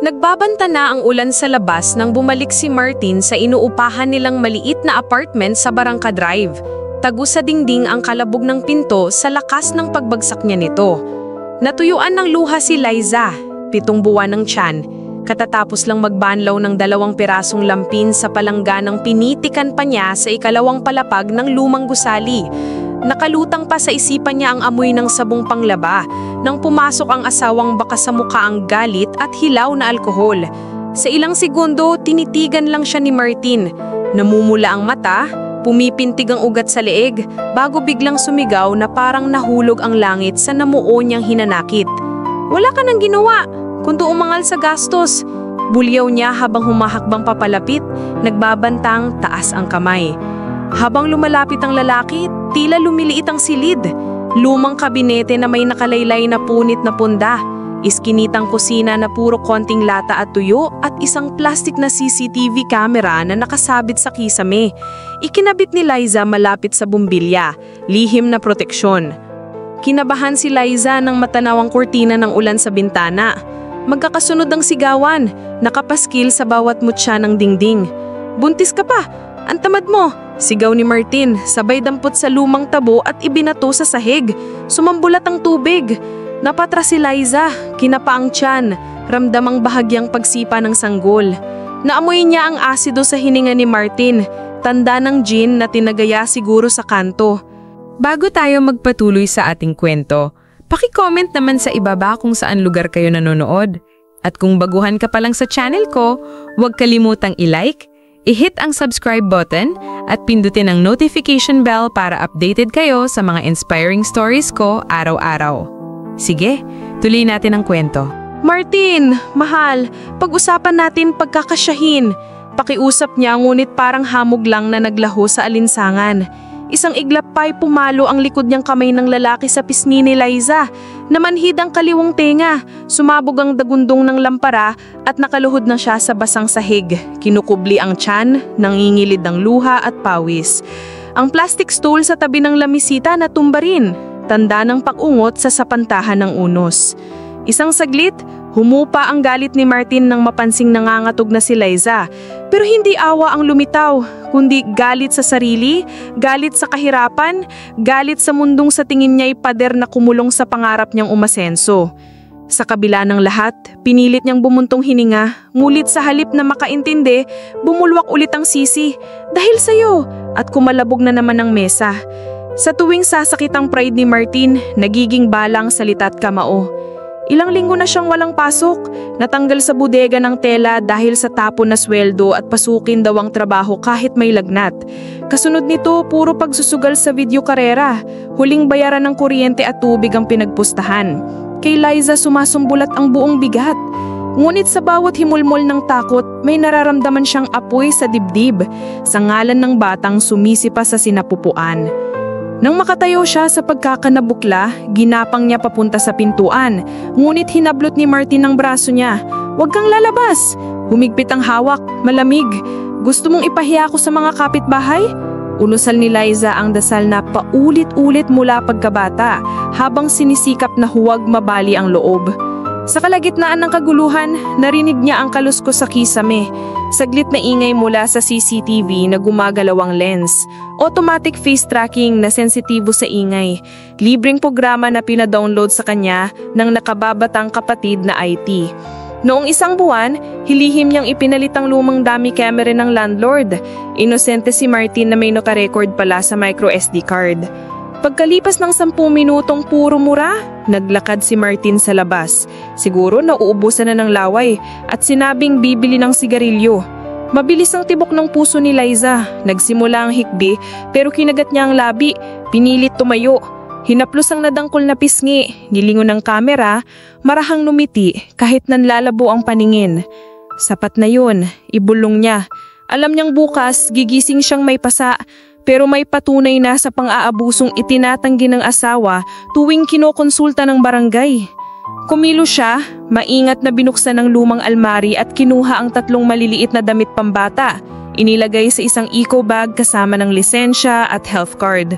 Nagbabanta na ang ulan sa labas nang bumalik si Martin sa inuupahan nilang maliit na apartment sa Barangka Drive. Tago sa dingding ang kalabog ng pinto sa lakas ng pagbagsak niya nito. Natuyuan ng luha si Liza, 7 buwan ng tiyan. Katatapos lang magbanlaw ng 2 pirasong lampin sa palangganang pinitikan pa niya sa ikalawang palapag ng lumang gusali. Nakalutang pa sa isipan niya ang amoy ng sabong panglaba nang pumasok ang asawang baka sa mukha ang galit at hilaw na alkohol. Sa ilang segundo, tinitigan lang siya ni Martin. Namumula ang mata, pumipintig ang ugat sa leeg, bago biglang sumigaw na parang nahulog ang langit sa namuo niyang hinanakit. "Wala ka nang ginawa, kundi umangal sa gastos." Bulyaw niya habang humahakbang papalapit, nagbabantang taas ang kamay. Habang lumalapit ang lalaki, tila lumiliit ang silid. Lumang kabinete na may nakalaylay na punit na punda, iskinitang kusina na puro konting lata at tuyo at isang plastic na CCTV camera na nakasabit sa kisame. Ikinabit ni Liza malapit sa bumbilya, lihim na proteksyon. Kinabahan si Liza nang matanaw ang kurtina ng ulan sa bintana. Magkakasunod ang sigawan, nakapaskil sa bawat mutya ng dingding. "Buntis ka pa! Ang tamad mo!" Sigaw ni Martin, sabay dampot sa lumang tabo at ibinato sa sahig. Sumambulat ang tubig. Napatras si Liza, kinapa ang tiyan, ramdam ang bahagyang pagsipa ng sanggol. Naamoy niya ang asido sa hininga ni Martin, tanda ng gin na tinagaya siguro sa kanto. Bago tayo magpatuloy sa ating kwento, paki-comment naman sa ibaba kung saan lugar kayo nanonood. At kung baguhan ka pa lang sa channel ko, huwag kalimutang i-like, i-hit ang subscribe button at pindutin ang notification bell para updated kayo sa mga inspiring stories ko araw-araw. Sige, tuloy natin ang kwento. "Martin, mahal, pag-usapan natin pagkakasyahin." Pakiusap niya ngunit parang hamog lang na naglaho sa alinsangan. Isang iglap pa'y pumalo ang likod niyang kamay ng lalaki sa pisngi ni Liza. Namanhid ang kaliwang tenga, sumabog ang dagundong ng lampara at nakaluhod na siya sa basang sahig. Kinukubli ang tiyan, nangingilid ng luha at pawis. Ang plastic stool sa tabi ng lamisita natumba rin, tanda ng pag-ungot sa sapantahan ng unos. Isang saglit, humupa ang galit ni Martin nang mapansing nangangatog na si Liza. Pero hindi awa ang lumitaw, kundi galit sa sarili, galit sa kahirapan, galit sa mundong sa tingin niya'y pader na kumulong sa pangarap niyang umasenso. Sa kabila ng lahat, pinilit niyang bumuntong hininga, ngulit sa halip na makaintindi, bumulwak ulit ang sisi. "Dahil sa'yo!" at kumalabog na naman ang mesa. Sa tuwing sasakit ang pride ni Martin, nagiging balang salita at kamao. Ilang linggo na siyang walang pasok, natanggal sa bodega ng tela dahil sa tapon na sweldo at pasukin daw ang trabaho kahit may lagnat. Kasunod nito, puro pagsusugal sa video karera, huling bayaran ng kuryente at tubig ang pinagpustahan. Kay Liza sumasumbulat ang buong bigat. Ngunit sa bawat himulmol ng takot, may nararamdaman siyang apoy sa dibdib, sa ngalan ng batang sumisipa sa sinapupuan. Nang makatayo siya sa pagkakanabukla, ginapang niya papunta sa pintuan, ngunit hinablot ni Martin ang braso niya. "Huwag kang lalabas!" Humigpit ang hawak, malamig. "Gusto mong ipahiya ako sa mga kapitbahay?" Unusal ni Liza ang dasal na paulit-ulit mula pagkabata, habang sinisikap na huwag mabali ang loob. Sa kalagitnaan ng kaguluhan, narinig niya ang kaluskos sa kisame. Saglit na ingay mula sa CCTV na gumagalawang lens. Automatic face tracking na sensitibo sa ingay. Libreng programa na pinadownload sa kanya ng nakababatang kapatid na IT. Noong 1 buwan, hilihim niyang ipinalit ang lumang dummy camera ng landlord. Inosente si Martin na may nakarecord pala sa micro SD card. Pagkalipas ng 10 minutong puro mura, naglakad si Martin sa labas. Siguro nauubusan na ng laway at sinabing bibili ng sigarilyo. Mabilis ang tibok ng puso ni Liza. Nagsimula ang hikbi pero kinagat niya ang labi. Pinilit tumayo. Hinaplos ang nadangkol na pisngi. Nilingon ng kamera, marahang numiti kahit nanlalabo ang paningin. Sapat na yun, ibulong niya. Alam niyang bukas gigising siyang may pasa. Pero may patunay na sa pang-aabusong itinatanggi ng asawa tuwing kinokonsulta ng barangay. Kumilo siya, maingat na binuksan ang lumang almari at kinuha ang 3 maliliit na damit pambata. Inilagay sa isang eco bag kasama ng lisensya at health card.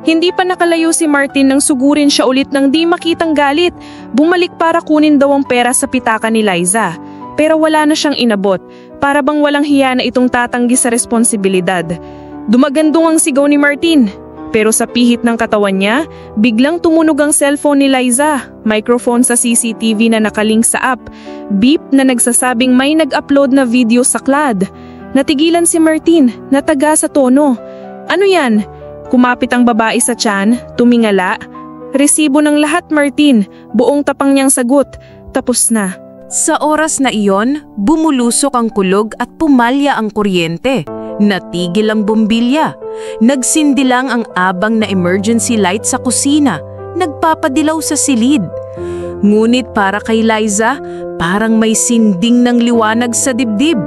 Hindi pa nakalayo si Martin nang sugurin siya ulit ng di makitang galit. Bumalik para kunin daw ang pera sa pitaka ni Liza. pero wala na siyang inabot. Para bang walang hiya na itong tatanggi sa responsibilidad. Dumagandong ang sigaw ni Martin. Pero sa pihit ng katawan niya, biglang tumunog ang cellphone ni Liza. Microphone sa CCTV na nakalink sa app. Beep na nagsasabing may nag-upload na video sa CLAD. Natigilan si Martin, nataga sa tono. Ano yan? Kumapit ang babae sa tiyan, tumingala. Resibo ng lahat, Martin. Buong tapang niyang sagot. Tapos na. Sa oras na iyon, bumulusok ang kulog at pumalya ang kuryente. Natigil ang bombilya. Nagsindi lang ang abang na emergency light sa kusina. Nagpapadilaw sa silid. Ngunit para kay Liza, parang may sinding ng liwanag sa dibdib.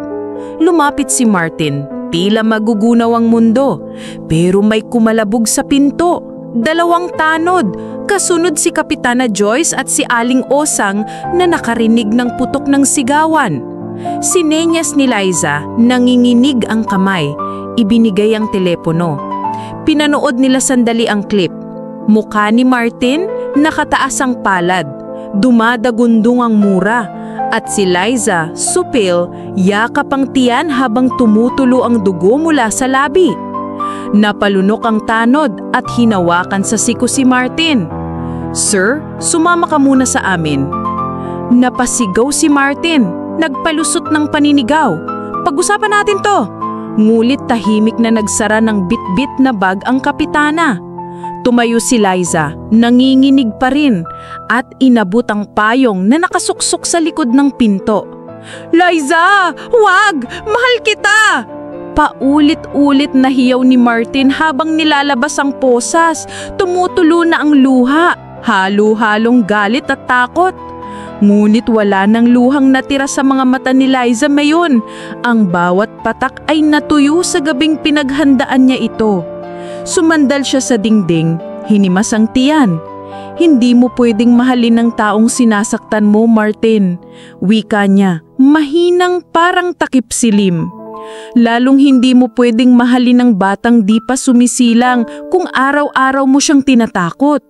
Lumapit si Martin, tila magugunaw ang mundo. Pero may kumalabog sa pinto. 2 tanod. Kasunod si Kapitana Joyce at si Aling Osang na nakarinig ng putok ng sigawan. Sinenyas ni Liza, nanginginig ang kamay. Ibinigay ang telepono. Pinanood nila sandali ang clip. Mukha ni Martin, nakataas ang palad. Dumadagundong ang mura. At si Liza, supil, yakap ang tiyan habang tumutulo ang dugo mula sa labi. Napalunok ang tanod at hinawakan sa siko si Martin. "Sir, sumama ka muna sa amin." Napasigaw si Martin. Nagpalusot ng paninigaw. "Pag-usapan natin to." Ngulit tahimik na nagsara ng bit-bit na bag ang kapitana. Tumayo si Liza, nanginginig pa rin, at inabot ang payong na nakasuksok sa likod ng pinto. "Liza! Wag! Mahal kita!" Paulit-ulit na hiyaw ni Martin habang nilalabas ang posas. Tumutulo na ang luha, halo-halong galit at takot. Ngunit wala nang luhang natira sa mga mata ni Liza ngayon. Ang bawat patak ay natuyo sa gabing pinaghandaan niya ito. Sumandal siya sa dingding, hinimas ang tiyan. "Hindi mo pwedeng mahalin ang taong sinasaktan mo, Martin." Wika niya, mahinang parang takip silim. "Lalong hindi mo pwedeng mahalin ang batang di pa sumisilang kung araw-araw mo siyang tinatakot."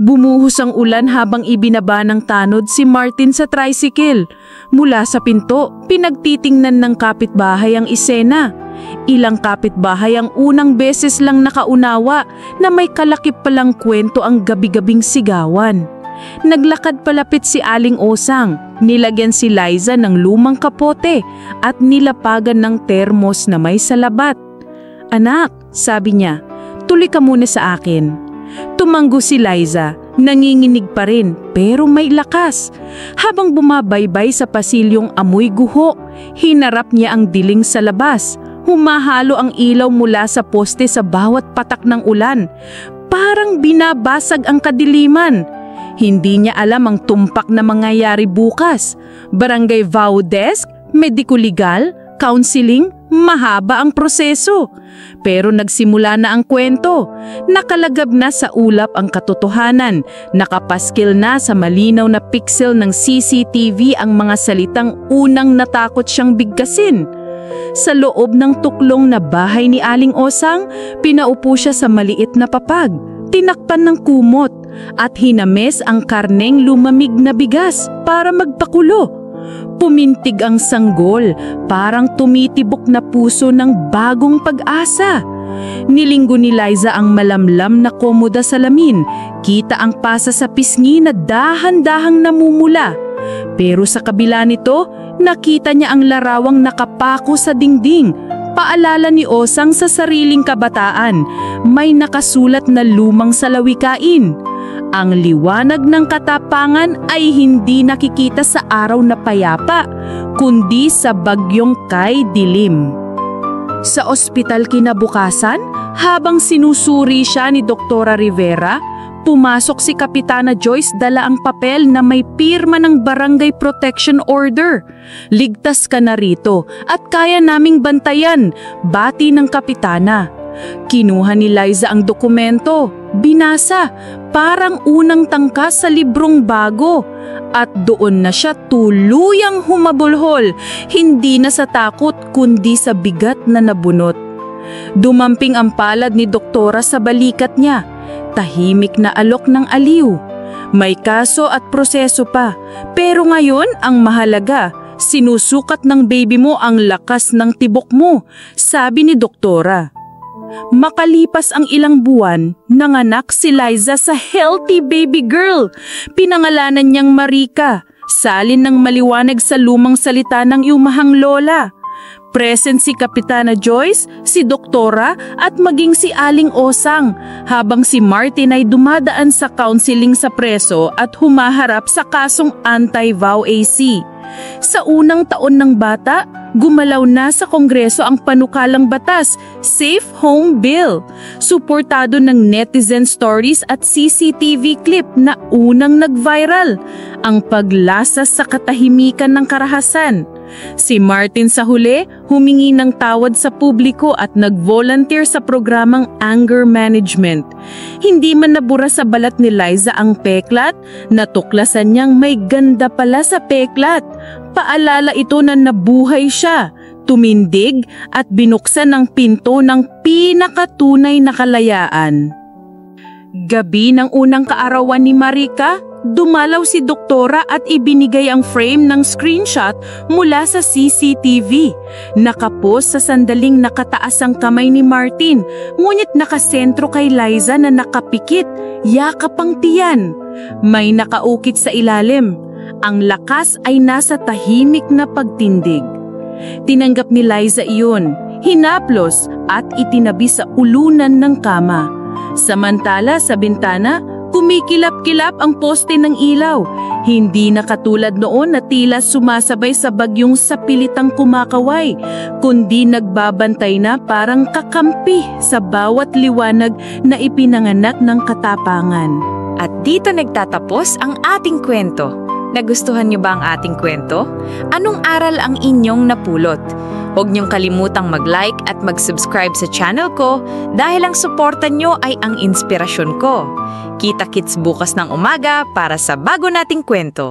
Bumuhos ang ulan habang ibinaba ng tanod si Martin sa tricycle. Mula sa pinto, pinagtitingnan ng kapitbahay ang isena. Ilang kapitbahay ang unang beses lang nakaunawa na may kalakip palang kwento ang gabi-gabing sigawan. Naglakad palapit si Aling Osang, nilagyan si Liza ng lumang kapote at nilapagan ng termos na may salabat. "Anak," sabi niya, "tuloy ka muna sa akin." Tumanggo si Liza, nanginginig pa rin pero may lakas. Habang bumabaybay sa pasilyong amoy guho, hinarap niya ang diling sa labas. Humahalo ang ilaw mula sa poste sa bawat patak ng ulan. Parang binabasag ang kadiliman. Hindi niya alam ang tumpak na mangyayari bukas. Barangay vow desk, mediko-legal, counseling, mahaba ang proseso. Pero nagsimula na ang kwento. Nakalagab na sa ulap ang katotohanan. Nakapaskil na sa malinaw na pixel ng CCTV ang mga salitang unang natakot siyang bigkasin. Sa loob ng tuklong na bahay ni Aling Osang, pinaupo siya sa maliit na papag. Tinakpan ng kumot at hinames ang karneng lumamig na bigas para magpakulo. Pumintig ang sanggol, parang tumitibok na puso ng bagong pag-asa. Nilinggo ni Liza ang malamlam na komoda salamin. Kita ang pasa sa pisngi na dahan-dahang namumula. Pero sa kabila nito, nakita niya ang larawang nakapako sa dingding. Paalala ni Osang sa sariling kabataan. May nakasulat na lumang salawikain. Ang liwanag ng katapangan ay hindi nakikita sa araw na payapa, kundi sa bagyong kay dilim. Sa ospital kinabukasan, habang sinusuri siya ni Doktora Rivera, pumasok si Kapitana Joyce dala ang papel na may pirma ng Barangay Protection Order. "Ligtas ka na rito at kaya naming bantayan," bati ng Kapitana. Kinuha ni Liza ang dokumento, binasa, parang unang tangkas sa librong bago. At doon na siya tuluyang humabulhol, hindi na sa takot kundi sa bigat na nabunot. Dumamping ang palad ni Doktora sa balikat niya, tahimik na alok ng aliw. May kaso at proseso pa, pero ngayon ang mahalaga, Sinusukat ng baby mo ang lakas ng tibok mo, sabi ni doktora. Makalipas ang ilang buwan, nanganak si Liza sa healthy baby girl. Pinangalanan niyang Marika, salin ng maliwanag sa lumang salita ng iumahang lola. Present si Kapitana Joyce, si Doktora at maging si Aling Osang, habang si Martin ay dumadaan sa counseling sa preso at humaharap sa kasong anti-vow AC. Sa unang taon ng bata, gumalaw na sa Kongreso ang panukalang batas, Safe Home Bill, suportado ng netizen stories at CCTV clip na unang nag-viral, ang paglasas sa katahimikan ng karahasan. Si Martin sa huli, humingi ng tawad sa publiko at nag-volunteer sa programang anger management. Hindi man nabura sa balat ni Liza ang peklat, natuklasan niyang may ganda pala sa peklat. Paalala ito na nabuhay siya, tumindig at binuksan ang pinto ng pinakatunay na kalayaan. Gabi ng unang kaarawan ni Marika, dumalaw si doktora at ibinigay ang frame ng screenshot mula sa CCTV. Nakapost sa sandaling nakataas ang kamay ni Martin, ngunit nakasentro kay Liza na nakapikit, yakap ang tiyan. May nakaukit sa ilalim. Ang lakas ay nasa tahimik na pagtindig. Tinanggap ni Liza iyon, hinaplos at itinabi sa ulunan ng kama. Samantala sa bintana, kumikilap-kilap ang poste ng ilaw. Hindi na katulad noon na tila sumasabay sa bagyong sapilitang kumakaway, kundi nagbabantay na parang kakampi sa bawat liwanag na ipinanganak ng katapangan. At dito nagtatapos ang ating kwento. Nagustuhan niyo ba ang ating kwento? Anong aral ang inyong napulot? Huwag niyong kalimutang mag-like at mag-subscribe sa channel ko dahil ang suporta niyo ay ang inspirasyon ko. Kita-kits bukas ng umaga para sa bago nating kwento.